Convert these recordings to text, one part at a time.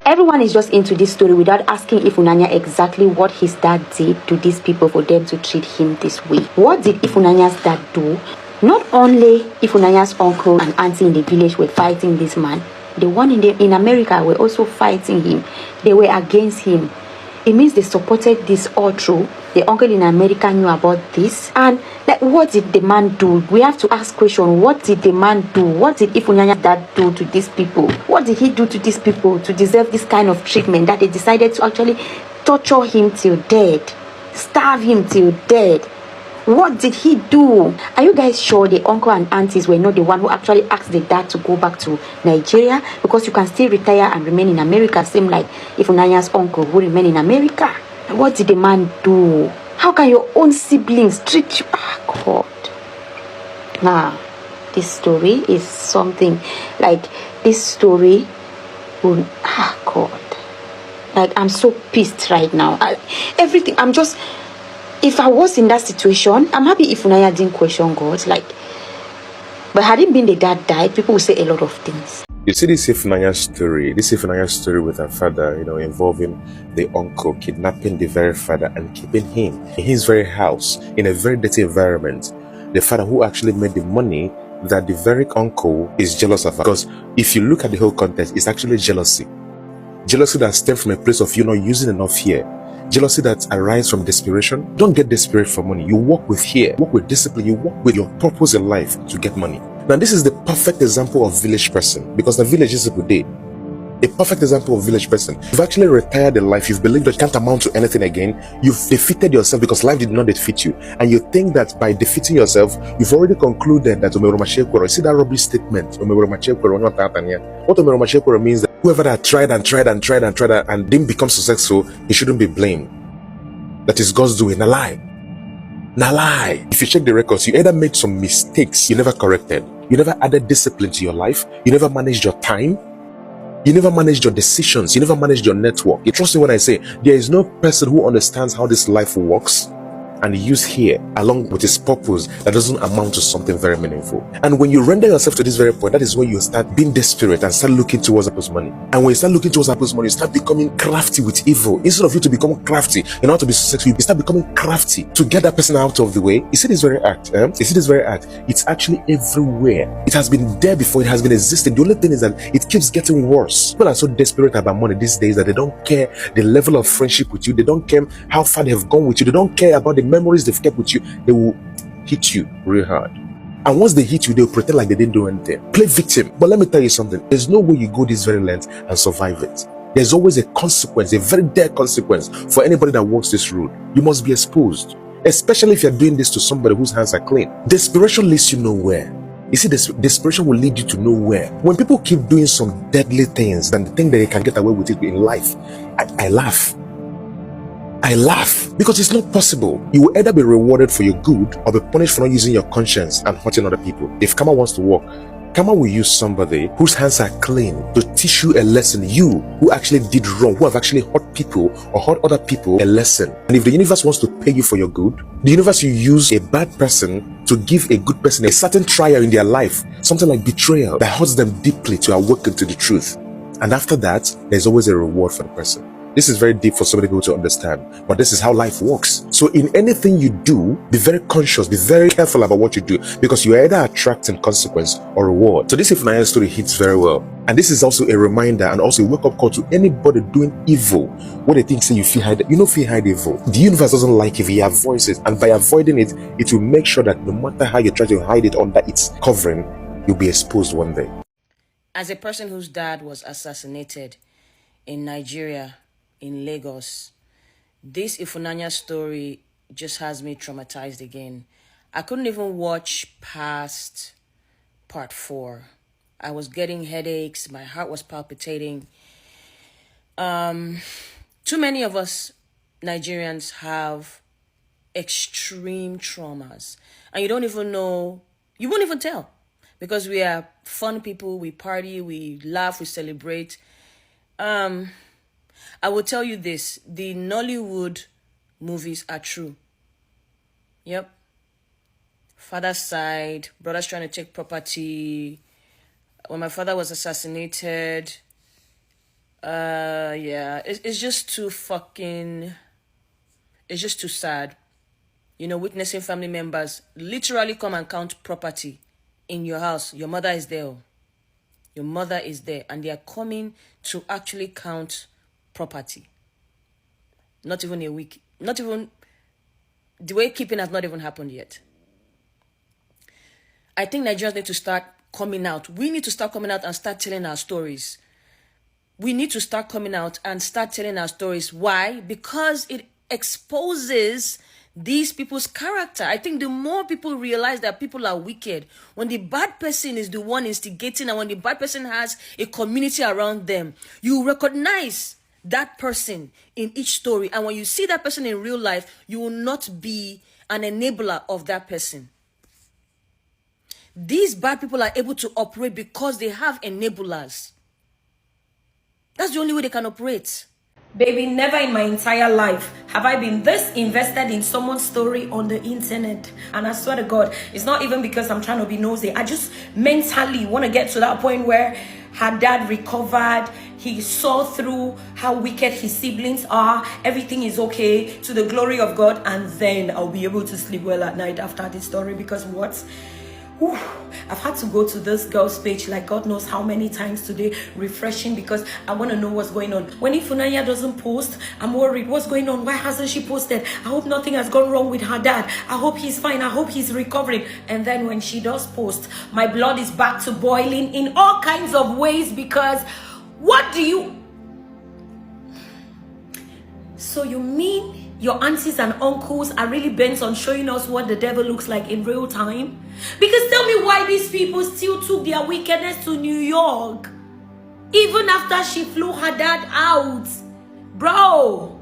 Everyone is just into this story without asking Ifunanya exactly what his dad did to these people for them to treat him this way. What did Ifunanya's dad do? Not only Ifunanya's uncle and auntie in the village were fighting this man, the one in America were also fighting him. They were against him. It means they supported this all through. The uncle in America knew about this. And like, what did the man do? We have to ask question. What did the man do? What did Ifunanya's dad do to these people? What did he do to these people to deserve this kind of treatment that they decided to actually torture him till death? Starve him till death? What did he do? Are you guys sure the uncle and aunties were not the one who actually asked the dad to go back to Nigeria? Because you can still retire and remain in America, same like Ifunanya's uncle who remain in America. What did the man do? How can your own siblings treat you? God. This story is something. Like, this story will... God. Like, I'm so pissed right now. If I was in that situation, I'm happy Ifunanya didn't question God. Like, but had it been the dad died, people would say a lot of things. You see this Ifunanya story with her father, involving the uncle kidnapping the very father and keeping him in his very house in a very dirty environment. The father who actually made the money that the very uncle is jealous of. Because if you look at the whole context, it's actually jealousy. Jealousy that stems from a place of you not using enough here. Jealousy that arises from desperation. Don't get desperate for money. You work with here, work with discipline, you work with your purpose in life to get money. Now, this is the perfect example of village person, because the village is a day. A perfect example of village person. You've actually retired in life. You've believed that you can't amount to anything again. You've defeated yourself because life did not defeat you. And you think that by defeating yourself, you've already concluded that you see that rubbish statement. What means that whoever that tried and didn't become successful, he shouldn't be blamed. That is God's doing. A lie. If you check the records, you either made some mistakes you never corrected. You never added discipline to your life. You never managed your time. You never managed your decisions. You never managed your network. You trust me when I say there is no person who understands how this life works and use here along with his purpose that doesn't amount to something very meaningful. And when you render yourself to this very point, that is when you start being desperate and start looking towards people's money. And when you start looking towards people's money, you start becoming crafty with evil. Instead of you to become crafty in order to be successful, you start becoming crafty to get that person out of the way. You see this very act? It's actually everywhere. It has been there before. It has been existing. The only thing is that it keeps getting worse. People are so desperate about money these days that they don't care the level of friendship with you. They don't care how far they have gone with you. They don't care about the memories they've kept with you. They will hit you real hard. And once they hit you, they'll pretend like they didn't do anything. Play victim. But let me tell you something. There's no way you go this very length and survive it. There's always a consequence, a very dire consequence for anybody that walks this road. You must be exposed. Especially if you're doing this to somebody whose hands are clean. Desperation leads you nowhere. You see, desperation will lead you to nowhere. When people keep doing some deadly things and think that they can get away with it in life, I laugh. I laugh because it's not possible. You will either be rewarded for your good or be punished for not using your conscience and hurting other people. If karma wants to work, karma will use somebody whose hands are clean to teach you a lesson. You who actually did wrong, who have actually hurt people or hurt other people, a lesson. And if the universe wants to pay you for your good, the universe will use a bad person to give a good person a certain trial in their life, something like betrayal that hurts them deeply to awaken to the truth. And after that, there's always a reward for the person. This is very deep for so many people to understand, but this is how life works. So in anything you do, be very conscious, be very careful about what you do, because you are either attracting consequence or reward. So this Ifunaya story hits very well. And this is also a reminder and also a wake-up call to anybody doing evil. What they think say you feel hide, feel hide evil. The universe doesn't like if you have voices, and by avoiding it, it will make sure that no matter how you try to hide it under its covering, you'll be exposed one day. As a person whose dad was assassinated in Nigeria, in Lagos, this Ifunanya story just has me traumatized again. I couldn't even watch past part 4. I was getting headaches. My heart was palpitating. Too many of us Nigerians have extreme traumas. And you don't even know, you won't even tell. Because we are fun people, we party, we laugh, we celebrate. I will tell you this, the Nollywood movies are true. Yep. Father's side, brothers trying to take property. When my father was assassinated, Yeah, it's just too fucking, it's just too sad. Witnessing family members literally come and count property in your house. Your mother is there. Your mother is there, and they are coming to actually count property. Not even a week. Not even, the way keeping has not even happened yet. I think Nigerians need to start coming out. We need to start coming out and start telling our stories. We need to start coming out and start telling our stories. Why? Because it exposes these people's character. I think the more people realize that people are wicked, when the bad person is the one instigating and when the bad person has a community around them, you recognize that person in each story. And when you see that person in real life, you will not be an enabler of that person. These bad people are able to operate because they have enablers. That's the only way they can operate. Baby, never in my entire life have I been this invested in someone's story on the internet. And I swear to God, it's not even because I'm trying to be nosy. I just mentally want to get to that point where her dad recovered. He saw through how wicked his siblings are. Everything is okay to the glory of God. And then I'll be able to sleep well at night after this story. Because what? I've had to go to this girl's page like God knows how many times today, refreshing, because I want to know what's going on. When Ifunaya doesn't post, I'm worried. What's going on? Why hasn't she posted? I hope nothing has gone wrong with her dad. I hope he's fine. I hope he's recovering. And then when she does post, my blood is back to boiling in all kinds of ways, because what do you... So you mean your aunties and uncles are really bent on showing us what the devil looks like in real time? Because tell me why these people still took their wickedness to New York even after she flew her dad out. Bro,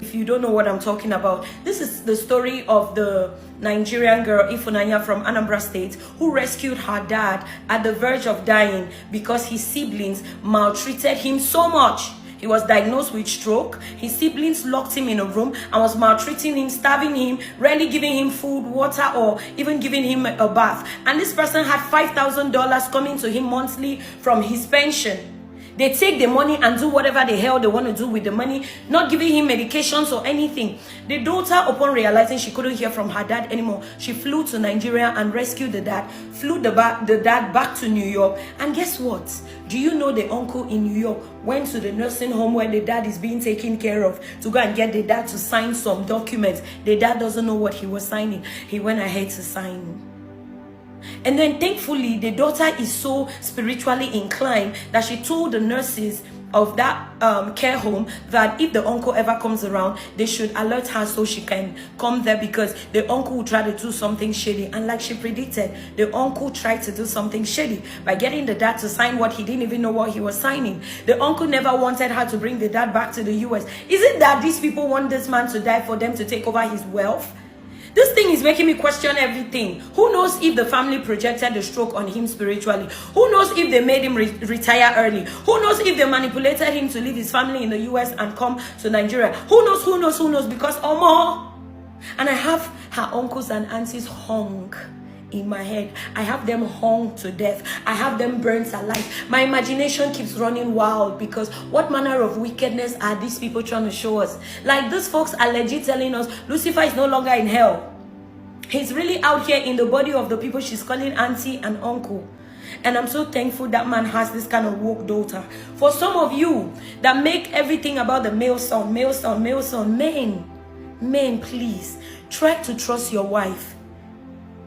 if you don't know what I'm talking about, this is the story of the Nigerian girl Ifunaya from Anambra State who rescued her dad at the verge of dying because his siblings maltreated him so much. He was diagnosed with stroke. His siblings locked him in a room and was maltreating him, starving him, rarely giving him food, water, or even giving him a bath. And this person had $5,000 coming to him monthly from his pension. They take the money and do whatever the hell they want to do with the money, not giving him medications or anything. The daughter, upon realizing she couldn't hear from her dad anymore, she flew to Nigeria and rescued the dad, flew the dad back to New York. And guess what? Do you know the uncle in New York went to the nursing home where the dad is being taken care of to go and get the dad to sign some documents? The dad doesn't know what he was signing. He went ahead to sign. And then thankfully, the daughter is so spiritually inclined that she told the nurses of that care home that if the uncle ever comes around, they should alert her so she can come there, because the uncle will try to do something shady. And like she predicted, the uncle tried to do something shady by getting the dad to sign what he didn't even know what he was signing. The uncle never wanted her to bring the dad back to the US. Is it that these people want this man to die for them to take over his wealth? This thing is making me question everything. Who knows if the family projected the stroke on him spiritually? Who knows if they made him retire early? Who knows if they manipulated him to leave his family in the US and come to Nigeria? Who knows, who knows, who knows? Because Omo. And I have her uncles and aunties hung in my head. I have them hung to death. I have them burnt alive. My imagination keeps running wild, because what manner of wickedness are these people trying to show us? Like, these folks are legit telling us Lucifer is no longer in hell. He's really out here in the body of the people she's calling auntie and uncle. And I'm so thankful that man has this kind of woke daughter. For some of you that make everything about the male son, men, please try to trust your wife.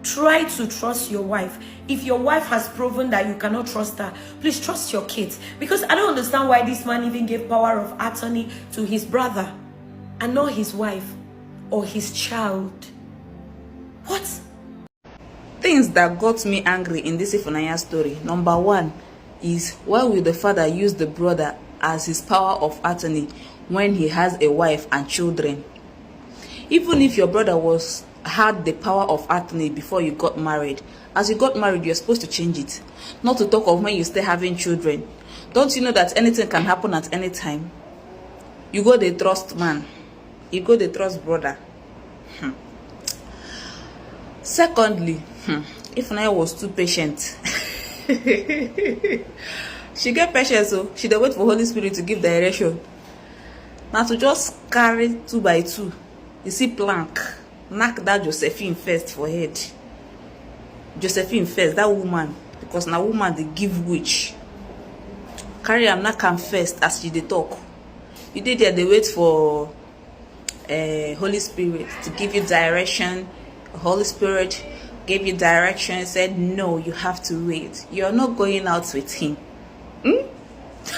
Try to trust your wife. If your wife has proven that you cannot trust her, please trust your kids. Because I don't understand why this man even gave power of attorney to his brother and not his wife or his child. What? Things that got me angry in this Ifunaya story. Number one is, why will the father use the brother as his power of attorney when he has a wife and children? Even if your brother had the power of attorney before you got married, as you got married, you're supposed to change it. Not to talk of when you stay having children. Don't you know that anything can happen at any time? You go the trust man. You go the trust brother. Secondly, Ifunaya was too patient. She get patience, so she dey wait for Holy Spirit to give direction. Now to just carry 2 by 2, you see plank, knock that Josephine first for head. Josephine first, that woman, because now woman they give witch. Carry am, knock am first as she dey talk. You did there, they wait for Holy Spirit to give you direction. Holy Spirit gave you direction, said no, you have to wait. You're not going out with him.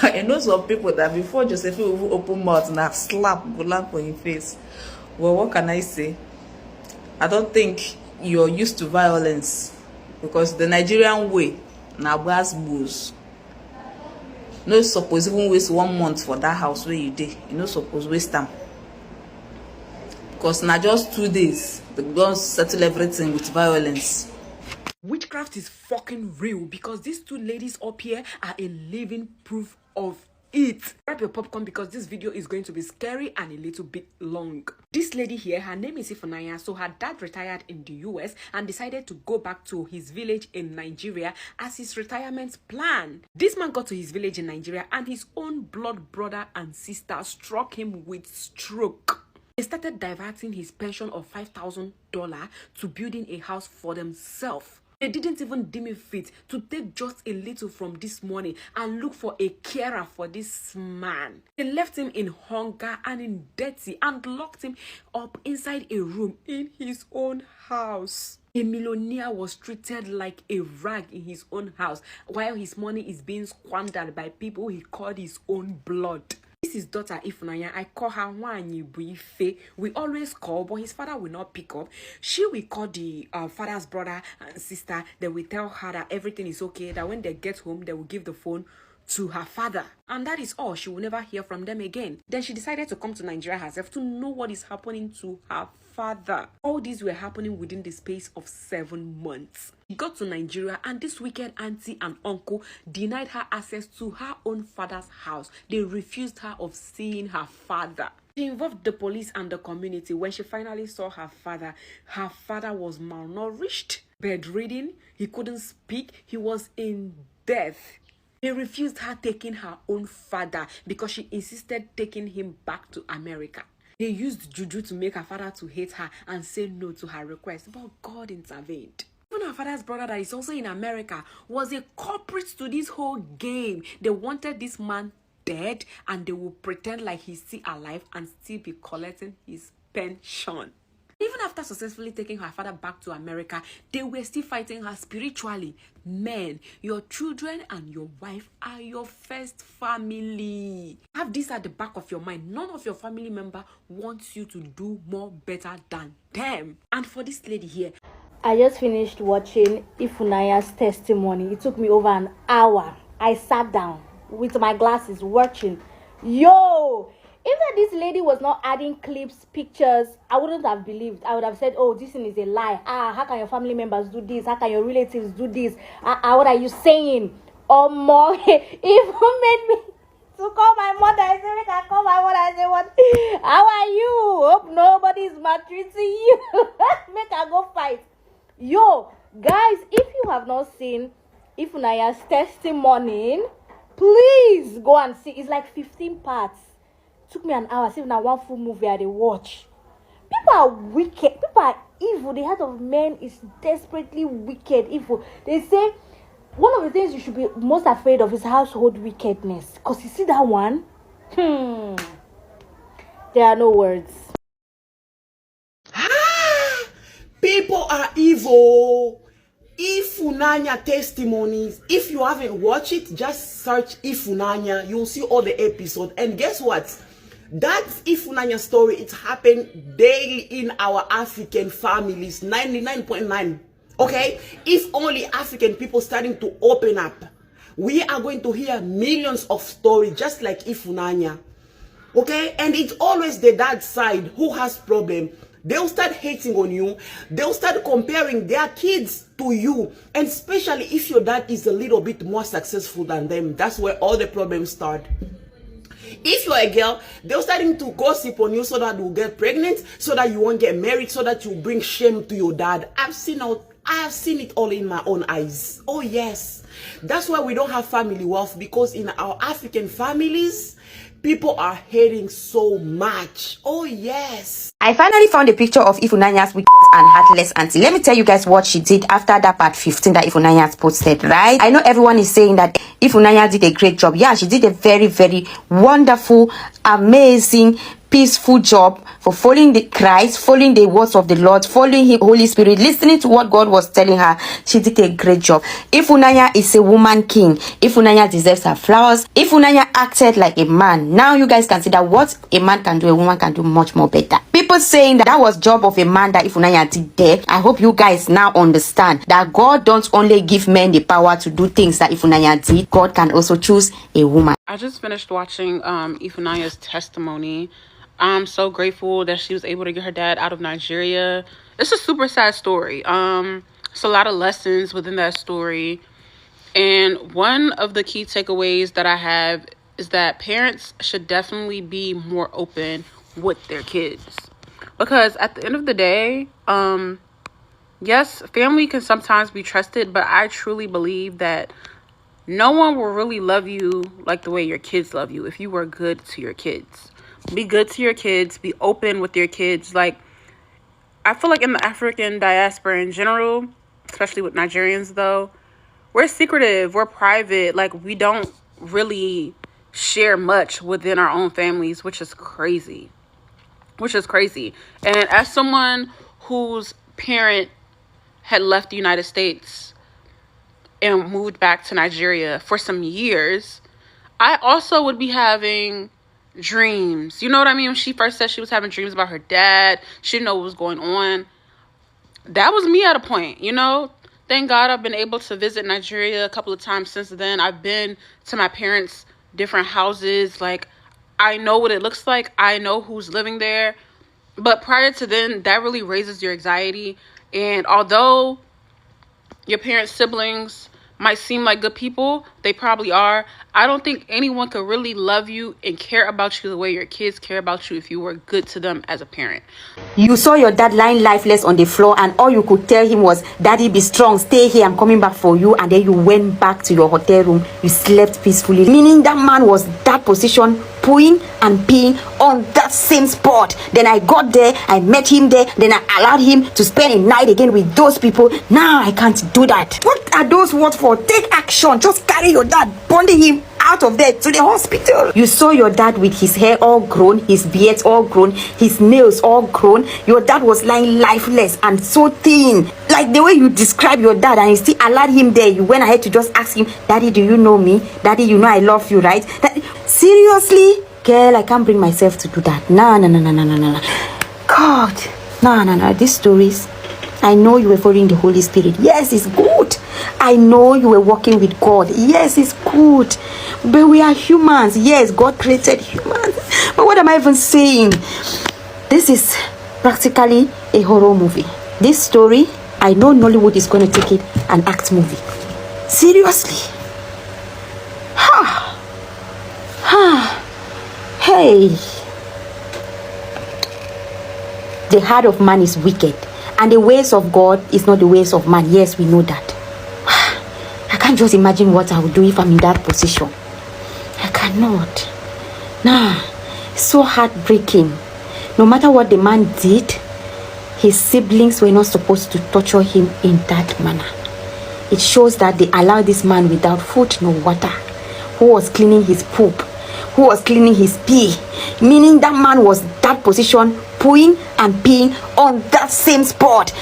I know some people that before Josephine will open mouth and have slap go land for your face. Well, what can I say? I don't think you're used to violence, because the Nigerian way na brass bulls. No suppose even waste 1 month for that house where you did. You no suppose waste time. Because now just 2 days, they don't settle everything with violence. Witchcraft is fucking real, because these 2 ladies up here are a living proof of it. Grab your popcorn, because this video is going to be scary and a little bit long. This lady here, her name is Ifunaya. So her dad retired in the US and decided to go back to his village in Nigeria as his retirement plan. This man got to his village in Nigeria and his own blood brother and sister struck him with stroke. They started diverting his pension of $5,000 to building a house for themselves. They didn't even deem it fit to take just a little from this money and look for a carer for this man. They left him in hunger and in dirty and locked him up inside a room in his own house. A millionaire was treated like a rag in his own house, while his money is being squandered by people he called his own blood. This is daughter Ifunaya. I call her Wanyi Buife. We always call, but his father will not pick up. She will call the father's brother and sister. They will tell her that everything is okay, that when they get home, they will give the phone to her father. And that is all. She will never hear from them again. Then she decided to come to Nigeria herself to know what is happening to her father. All these were happening within the space of 7 months. She got to Nigeria, and this weekend auntie and uncle denied her access to her own father's house. They refused her of seeing her father. She involved the police and the community. When she finally saw her father was malnourished, bedridden, he couldn't speak, he was in death. They refused her taking her own father because she insisted taking him back to America. They used juju to make her father to hate her and say no to her request, but God intervened. Even her father's brother, that is also in America, was a culprit to this whole game. They wanted this man dead, and they will pretend like he's still alive and still be collecting his pension. Even after successfully taking her father back to America, they were still fighting her spiritually. Men, your children and your wife are your first family. Have this at the back of your mind. None of your family member wants you to do more better than them. And for this lady here, I just finished watching Ifunaya's testimony. It took me over an hour. I sat down with my glasses watching. Yo! If this lady was not adding clips, pictures, I wouldn't have believed. I would have said, oh, this thing is a lie. How can your family members do this? How can your relatives do this? What are you saying? Oh, more. Even made me to call my mother. I said, I call my mother. I said, what? How are you? Hope nobody's maltreating you. Make her go fight. Yo, guys, if you have not seen Ifunaya's testimony, please go and see. It's like 15 parts. Took me an hour. See, now one full movie I watch. People are wicked. People are evil. The heart of man is desperately wicked, evil. They say one of the things you should be most afraid of is household wickedness. Because you see that one? There are no words. People are evil. Ifunanya testimonies. If you haven't watched it, just search Ifunanya. You'll see all the episodes. And guess what? That Ifunanya story, it happened daily in our African families. 99.9. Okay? If only African people starting to open up, we are going to hear millions of stories just like Ifunanya. Okay? And it's always the dad side who has problem. They'll start hating on you. They'll start comparing their kids to you. And especially if your dad is a little bit more successful than them. That's where all the problems start. If you're a girl, they're starting to gossip on you so that you'll get pregnant, so that you won't get married, so that you bring shame to your dad. I've seen I have seen it all in my own eyes. Oh yes. That's why we don't have family wealth, because in our African families, people are hating so much. Oh yes. I finally found a picture of Ifunanya's wicked and heartless auntie. Let me tell you guys what she did after that part 15 that Ifunanya has posted, right? I know everyone is saying that Ifunanya did a great job. Yeah, she did a very, very wonderful, amazing, peaceful job for following the Christ, following the words of the Lord, following His Holy Spirit, listening to what God was telling her. She did a great job. Ifunanya is a woman king. Ifunanya deserves her flowers. Ifunanya acted like a man. Now you guys can see that what a man can do, a woman can do much more better. People saying that was job of a man that Ifunanya did there. I hope you guys now understand that God don't only give men the power to do things that Ifunanya did. God can also choose a woman. I just finished watching Ifunaya's testimony. I'm so grateful that she was able to get her dad out of Nigeria. It's a super sad story. It's a lot of lessons within that story. And one of the key takeaways that I have is that parents should definitely be more open with their kids. Because at the end of the day, yes, family can sometimes be trusted, but I truly believe that no one will really love you like the way your kids love you if you were good to your kids. Be good to your kids. Be open with your kids. Like, I feel like in the African diaspora in general, especially with Nigerians though, we're secretive. We're private. Like, we don't really share much within our own families, which is crazy. And as someone whose parent had left the United States and moved back to Nigeria for some years, I also would be having dreams. You know what I mean? When she first said she was having dreams about her dad, she didn't know what was going on. That was me at a point, you know? Thank God I've been able to visit Nigeria a couple of times since then. I've been to my parents' different houses. Like, I know what it looks like. I know who's living there. But prior to then, that really raises your anxiety. And although your parents' siblings might seem like good people, they probably are. I don't think anyone could really love you and care about you the way your kids care about you if you were good to them as a parent. You saw your dad lying lifeless on the floor, and all you could tell him was, "Daddy, be strong, stay here, I'm coming back for you." And then you went back to your hotel room, you slept peacefully, meaning that man was that position, pooing and peeing on that same spot. Then I got there, I met him there, then I allowed him to spend a night again with those people. Now I can't do that. What are those words for? Take action. Just carry your dad, bonding him out of there to the hospital. You saw your dad with his hair all grown, his beard all grown, his nails all grown. Your dad was lying lifeless and so thin, like the way you describe your dad, and you still allowed him there. You went ahead to just ask him, "Daddy, do you know me? Daddy, you know I love you, right?" Seriously, girl, I can't bring myself to do that. No. God, no. These stories, I know you were following the Holy Spirit. Yes, it's good. I know you were working with God. Yes, it's good. But we are humans. Yes, God created humans. But what am I even saying? This is practically a horror movie. This story, I know Nollywood is going to take it an act movie. Seriously. Hey. The heart of man is wicked, and the ways of God is not the ways of man. Yes, we know that. I can't just imagine what I would do if I'm in that position. I cannot. It's so heartbreaking. No matter what the man did, his siblings were not supposed to torture him in that manner. It shows that they allowed this man without food, no water, who was cleaning his poop, who was cleaning his pee, meaning that man was that position, pooing and peeing on that same spot.